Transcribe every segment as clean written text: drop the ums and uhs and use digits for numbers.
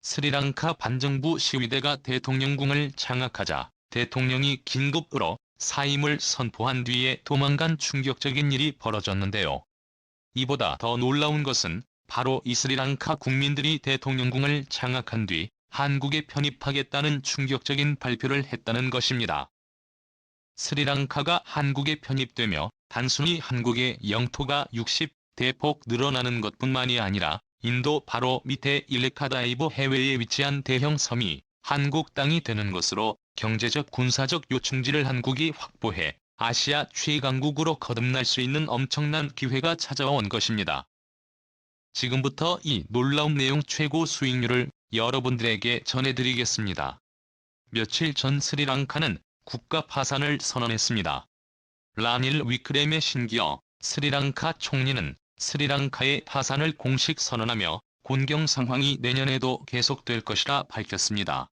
스리랑카 반정부 시위대가 대통령궁을 장악하자 대통령이 긴급으로 사임을 선포한 뒤에 도망간 충격적인 일이 벌어졌는데요. 이보다 더 놀라운 것은 바로 이 스리랑카 국민들이 대통령궁을 장악한 뒤 한국에 편입하겠다는 충격적인 발표를 했다는 것입니다. 스리랑카가 한국에 편입되며 단순히 한국의 영토가 60대폭 늘어나는 것뿐만이 아니라 인도 바로 밑에 일레카다이브 해외에 위치한 대형 섬이 한국 땅이 되는 것으로 경제적 군사적 요충지를 한국이 확보해 아시아 최강국으로 거듭날 수 있는 엄청난 기회가 찾아온 것입니다. 지금부터 이 놀라운 내용 최고 수익률을 여러분들에게 전해드리겠습니다. 며칠 전 스리랑카는 국가 파산을 선언했습니다. 라닐 위크레메 신기어 스리랑카 총리는 스리랑카의 파산을 공식 선언하며 곤경 상황이 내년에도 계속될 것이라 밝혔습니다.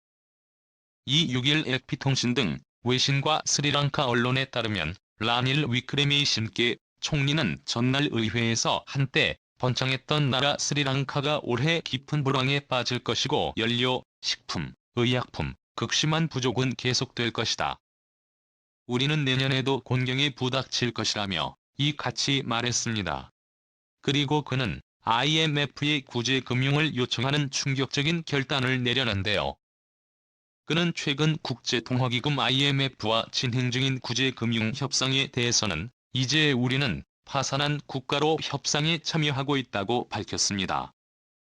이 6일 AP통신 등 외신과 스리랑카 언론에 따르면 라닐 위크레메 신기에 총리는 전날 의회에서 한때 번창했던 나라 스리랑카가 올해 깊은 불황에 빠질 것이고 연료, 식품, 의약품, 극심한 부족은 계속될 것이다. 우리는 내년에도 곤경에 부닥칠 것이라며 이같이 말했습니다. 그리고 그는 IMF의 구제 금융을 요청하는 충격적인 결단을 내려는데요. 그는 최근 국제통화기금 IMF와 진행 중인 구제 금융 협상에 대해서는 이제 우리는 파산한 국가로 협상에 참여하고 있다고 밝혔습니다.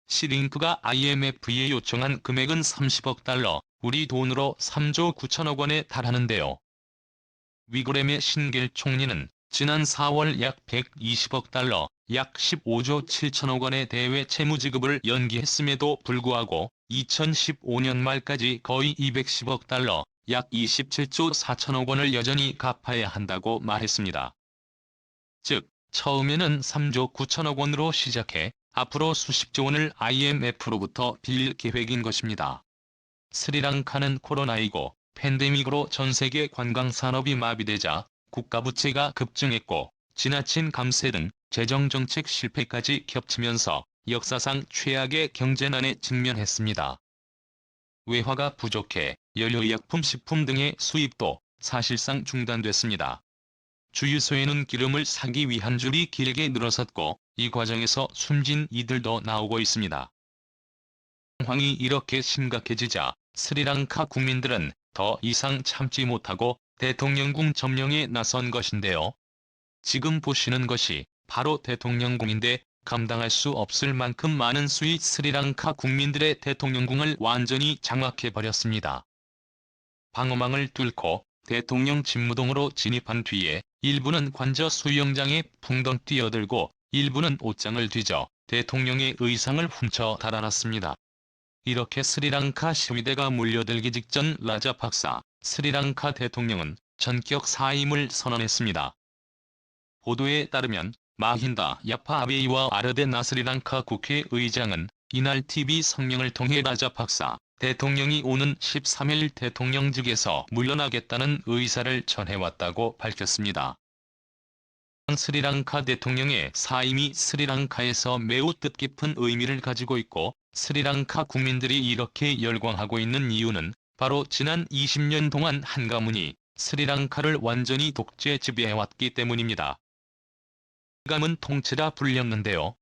시링크가 IMF에 요청한 금액은 30억 달러, 우리 돈으로 3조 9천억 원에 달하는데요. 위그레메 신겔 총리는 지난 4월 약 120억 달러, 약 15조 7천억 원의 대외 채무 지급을 연기했음에도 불구하고 2015년 말까지 거의 210억 달러, 약 27조 4천억 원을 여전히 갚아야 한다고 말했습니다. 즉, 처음에는 3조 9천억 원으로 시작해 앞으로 수십조 원을 IMF로부터 빌릴 계획인 것입니다. 스리랑카는 코로나19 팬데믹으로 전세계 관광산업이 마비되자 국가부채가 급증했고 지나친 감세 등 재정정책 실패까지 겹치면서 역사상 최악의 경제난에 직면했습니다. 외화가 부족해 연료의약품 식품 등의 수입도 사실상 중단됐습니다. 주유소에는 기름을 사기 위한 줄이 길게 늘어섰고 이 과정에서 숨진 이들도 나오고 있습니다. 상황이 이렇게 심각해지자 스리랑카 국민들은 더 이상 참지 못하고 대통령궁 점령에 나선 것인데요. 지금 보시는 것이 바로 대통령궁인데 감당할 수 없을 만큼 많은 수의 스리랑카 국민들의 대통령궁을 완전히 장악해버렸습니다. 방어망을 뚫고 대통령 집무동으로 진입한 뒤에 일부는 관저 수영장에 풍덩 뛰어들고 일부는 옷장을 뒤져 대통령의 의상을 훔쳐 달아났습니다. 이렇게 스리랑카 시위대가 몰려들기 직전 라자팍사 스리랑카 대통령은 전격 사임을 선언했습니다. 보도에 따르면 마힌다 야파 아베이와 아르데나 스리랑카 국회의장은 이날 TV 성명을 통해 라자팍사 대통령이 오는 13일 대통령직에서 물러나겠다는 의사를 전해왔다고 밝혔습니다. 스리랑카 대통령의 사임이 스리랑카에서 매우 뜻깊은 의미를 가지고 있고 스리랑카 국민들이 이렇게 열광하고 있는 이유는 바로 지난 20년 동안 한 가문이 스리랑카를 완전히 독재 지배해왔기 때문입니다. 가문 통치라 불렸는데요.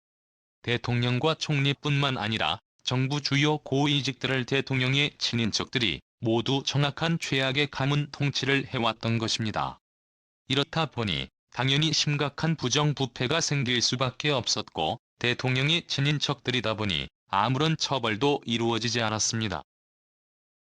대통령과 총리뿐만 아니라 정부 주요 고위직들을 대통령의 친인척들이 모두 정확한 최악의 가문 통치를 해왔던 것입니다. 이렇다 보니 당연히 심각한 부정부패가 생길 수밖에 없었고 대통령의 친인척들이다 보니 아무런 처벌도 이루어지지 않았습니다.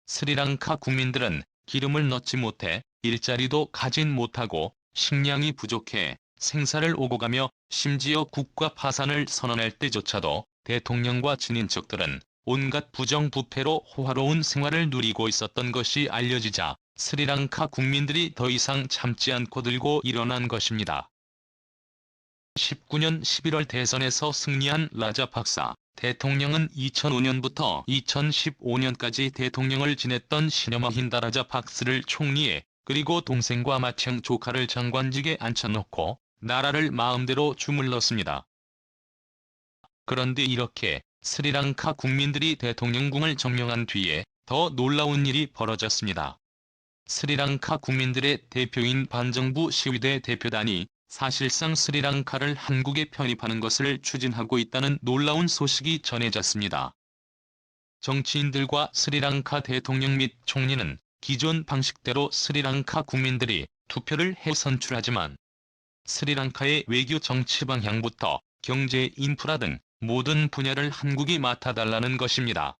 스리랑카 국민들은 기름을 넣지 못해 일자리도 가진 못하고 식량이 부족해 생사를 오고 가며 심지어 국가 파산을 선언할 때조차도 대통령과 친인척들은 온갖 부정부패로 호화로운 생활을 누리고 있었던 것이 알려지자 스리랑카 국민들이 더 이상 참지 않고 들고 일어난 것입니다. 19년 11월 대선에서 승리한 라자팍사 대통령은 2005년부터 2015년까지 대통령을 지냈던 시녀마힌다 라자팍스를 총리에 그리고 동생과 맏형 조카를 장관직에 앉혀놓고 나라를 마음대로 주물렀습니다. 그런데 이렇게 스리랑카 국민들이 대통령궁을 점령한 뒤에 더 놀라운 일이 벌어졌습니다. 스리랑카 국민들의 대표인 반정부 시위대 대표단이 사실상 스리랑카를 한국에 편입하는 것을 추진하고 있다는 놀라운 소식이 전해졌습니다. 정치인들과 스리랑카 대통령 및 총리는 기존 방식대로 스리랑카 국민들이 투표를 해 선출하지만 스리랑카의 외교 정치 방향부터 경제 인프라 등 모든 분야를 한국이 맡아달라는 것입니다.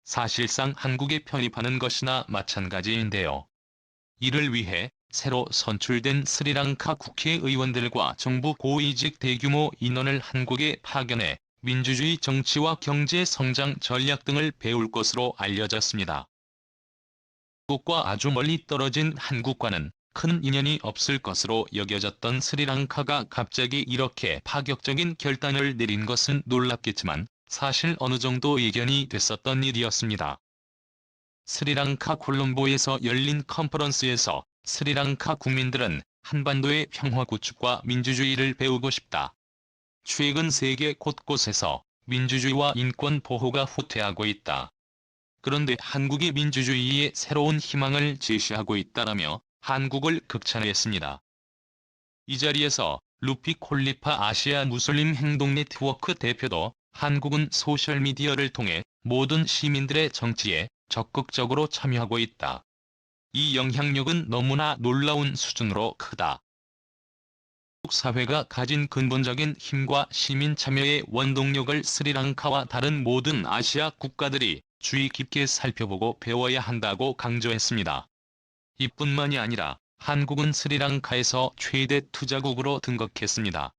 사실상 한국에 편입하는 것이나 마찬가지인데요. 이를 위해 새로 선출된 스리랑카 국회의원들과 정부 고위직 대규모 인원을 한국에 파견해 민주주의 정치와 경제 성장 전략 등을 배울 것으로 알려졌습니다. 한국과 아주 멀리 떨어진 한국과는 큰 인연이 없을 것으로 여겨졌던 스리랑카가 갑자기 이렇게 파격적인 결단을 내린 것은 놀랍겠지만 사실 어느 정도 예견이 됐었던 일이었습니다. 스리랑카 콜롬보에서 열린 컨퍼런스에서 스리랑카 국민들은 한반도의 평화 구축과 민주주의를 배우고 싶다. 최근 세계 곳곳에서 민주주의와 인권 보호가 후퇴하고 있다. 그런데 한국이 민주주의의 새로운 희망을 제시하고 있다라며 한국을 극찬했습니다. 이 자리에서 루피 콜리파 아시아 무슬림 행동 네트워크 대표도 한국은 소셜미디어를 통해 모든 시민들의 정치에 적극적으로 참여하고 있다. 이 영향력은 너무나 놀라운 수준으로 크다. 한국 사회가 가진 근본적인 힘과 시민 참여의 원동력을 스리랑카와 다른 모든 아시아 국가들이 주의 깊게 살펴보고 배워야 한다고 강조했습니다. 이뿐만이 아니라 한국은 스리랑카에서 최대 투자국으로 등극했습니다.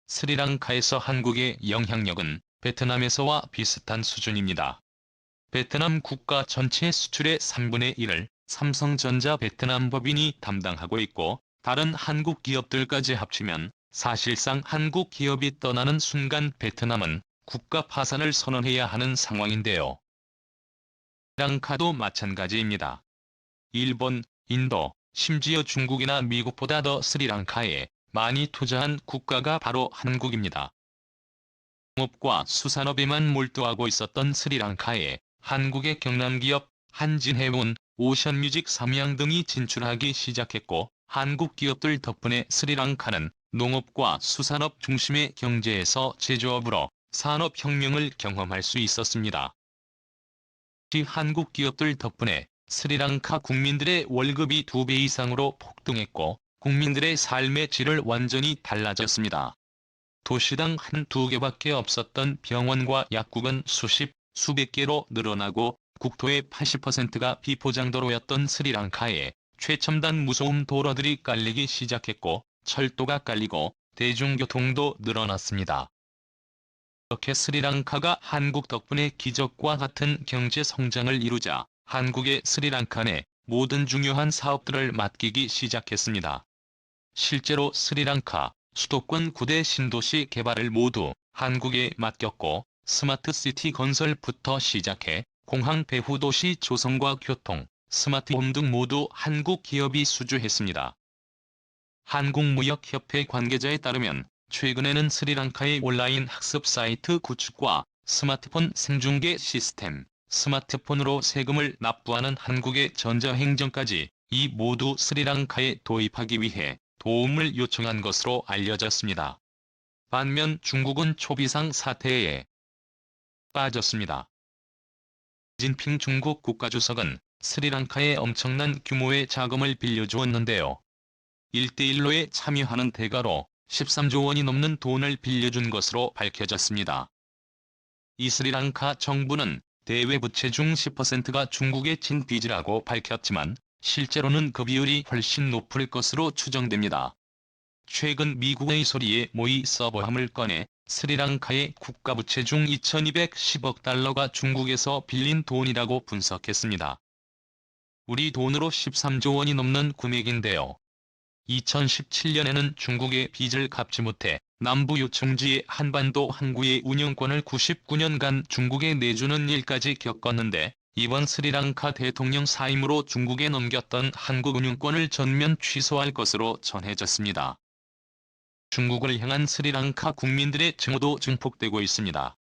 스리랑카에서 한국의 영향력은 베트남에서와 비슷한 수준입니다. 베트남 국가 전체 수출의 3분의 1을 삼성전자 베트남 법인이 담당하고 있고 다른 한국 기업들까지 합치면 사실상 한국 기업이 떠나는 순간 베트남은 국가 파산을 선언해야 하는 상황인데요. 스리랑카도 마찬가지입니다. 일본, 인도, 심지어 중국이나 미국보다 더 스리랑카에 많이 투자한 국가가 바로 한국입니다. 농업과 수산업에만 몰두하고 있었던 스리랑카에 한국의 경남기업 한진해운, 오션뮤직 삼양 등이 진출하기 시작했고 한국 기업들 덕분에 스리랑카는 농업과 수산업 중심의 경제에서 제조업으로 산업혁명을 경험할 수 있었습니다. 한국 기업들 덕분에 스리랑카 국민들의 월급이 2배 이상으로 폭등했고 국민들의 삶의 질을 완전히 달라졌습니다. 도시당 한두 개밖에 없었던 병원과 약국은 수십, 수백 개로 늘어나고 국토의 80%가 비포장도로였던 스리랑카에 최첨단 무소음 도로들이 깔리기 시작했고 철도가 깔리고 대중교통도 늘어났습니다. 이렇게 스리랑카가 한국 덕분에 기적과 같은 경제 성장을 이루자 한국의 스리랑카 내 모든 중요한 사업들을 맡기기 시작했습니다. 실제로 스리랑카 수도권 9대 신도시 개발을 모두 한국에 맡겼고 스마트시티 건설부터 시작해 공항 배후도시 조성과 교통, 스마트홈 등 모두 한국 기업이 수주했습니다. 한국무역협회 관계자에 따르면 최근에는 스리랑카의 온라인 학습 사이트 구축과 스마트폰 생중계 시스템, 스마트폰으로 세금을 납부하는 한국의 전자행정까지 이 모두 스리랑카에 도입하기 위해 도움을 요청한 것으로 알려졌습니다. 반면 중국은 초비상 사태에 빠졌습니다. 시진핑 중국 국가주석은 스리랑카에 엄청난 규모의 자금을 빌려주었는데요. 1대1로에 참여하는 대가로 13조 원이 넘는 돈을 빌려준 것으로 밝혀졌습니다. 이 스리랑카 정부는 대외 부채 중 10%가 중국의 진빚이라고 밝혔지만 실제로는 그 비율이 훨씬 높을 것으로 추정됩니다. 최근 미국의 소리에 모의 서버함을 꺼내 스리랑카의 국가부채 중 2210억 달러가 중국에서 빌린 돈이라고 분석했습니다. 우리 돈으로 13조 원이 넘는 금액인데요. 2017년에는 중국의 빚을 갚지 못해 남부 요청지의 한반도 항구의 운영권을 99년간 중국에 내주는 일까지 겪었는데 이번 스리랑카 대통령 사임으로 중국에 넘겼던 한국 운영권을 전면 취소할 것으로 전해졌습니다. 중국을 향한 스리랑카 국민들의 증오도 증폭되고 있습니다.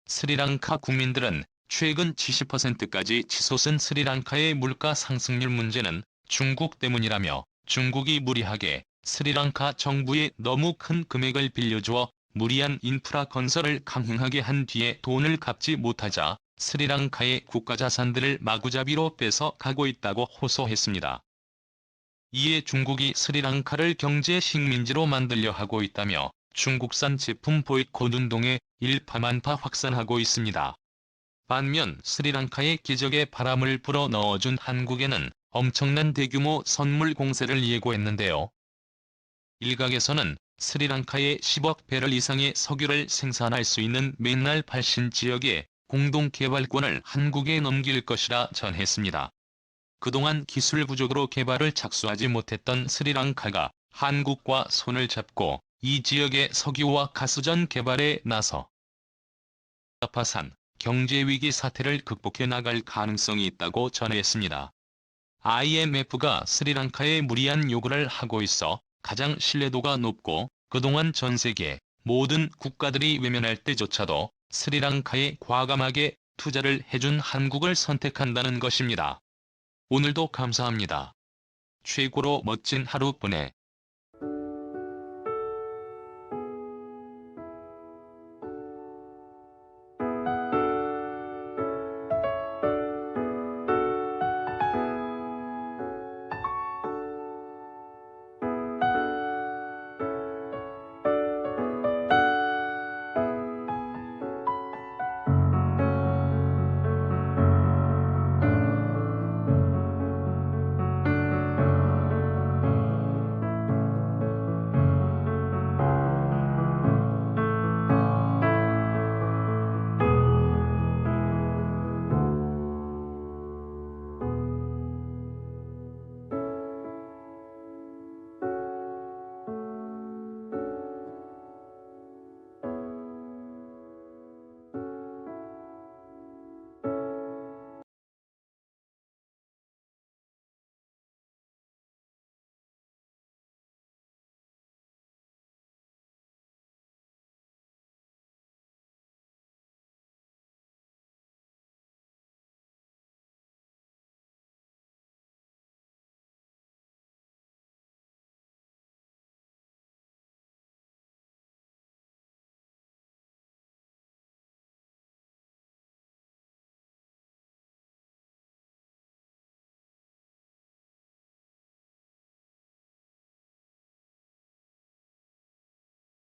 스리랑카 국민들은 최근 70%까지 치솟은 스리랑카의 물가 상승률 문제는 중국 때문이라며 중국이 무리하게 스리랑카 정부에 너무 큰 금액을 빌려주어 무리한 인프라 건설을 강행하게 한 뒤에 돈을 갚지 못하자 스리랑카의 국가자산들을 마구잡이로 뺏어 가고 있다고 호소했습니다. 이에 중국이 스리랑카를 경제 식민지로 만들려 하고 있다며 중국산 제품 보이콧 운동에 일파만파 확산하고 있습니다. 반면 스리랑카의 기적의 바람을 불어 넣어준 한국에는 엄청난 대규모 선물 공세를 예고했는데요. 일각에서는 스리랑카에 10억 배럴 이상의 석유를 생산할 수 있는 맨날 발신 지역에 공동개발권을 한국에 넘길 것이라 전했습니다. 그동안 기술 부족으로 개발을 착수하지 못했던 스리랑카가 한국과 손을 잡고 이 지역의 석유와 가스전 개발에 나서 파산, 경제위기 사태를 극복해 나갈 가능성이 있다고 전했습니다. IMF가 스리랑카에 무리한 요구를 하고 있어 가장 신뢰도가 높고 그동안 전 세계 모든 국가들이 외면할 때조차도 스리랑카에 과감하게 투자를 해준 한국을 선택한다는 것입니다. 오늘도 감사합니다. 최고로 멋진 하루 보내.